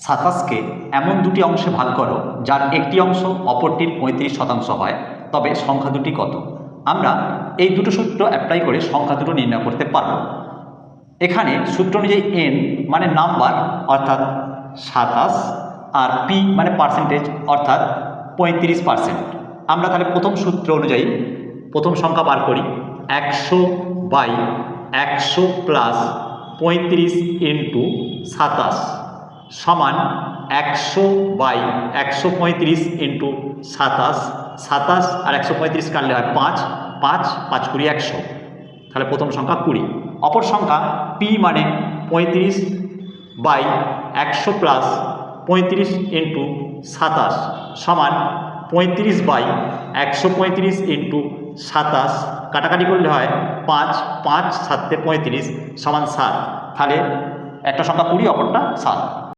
27কে এমন দুটি অংশে ভাগ করো যার একটি অংশ অপরটির 35% হয়, তবে সংখ্যা দুটি কত? আমরা এই দুটো সূত্র অ্যাপ্লাই করে সংখ্যা দুটো নির্ণয় করতে পারব। এখানে সূত্র অনুযায়ী n মানে নাম্বার অর্থাৎ 27 আর p মানে পার্সেন্টেজ অর্থাৎ 35%। আমরা তাহলে প্রথম সূত্র অনুযায়ী প্রথম সংখ্যা বার করি। 100/100 প্লাস 35 ইন্টু 27 সমান 100/135 ইন্টু 27। 27 আর 135 কাটলে হয় 5, 5 5 20 100। তাহলে প্রথম সংখ্যা 20। অপর সংখ্যা p মানে 35/100 প্লাস 35 ইন্টু 27 সমান 35/135 ইন্টু 27, কাটাকাটি করলে হয় 5, 5 7 35 সমান 7। তাহলে একটা সংখ্যা 20, অপরটা 7।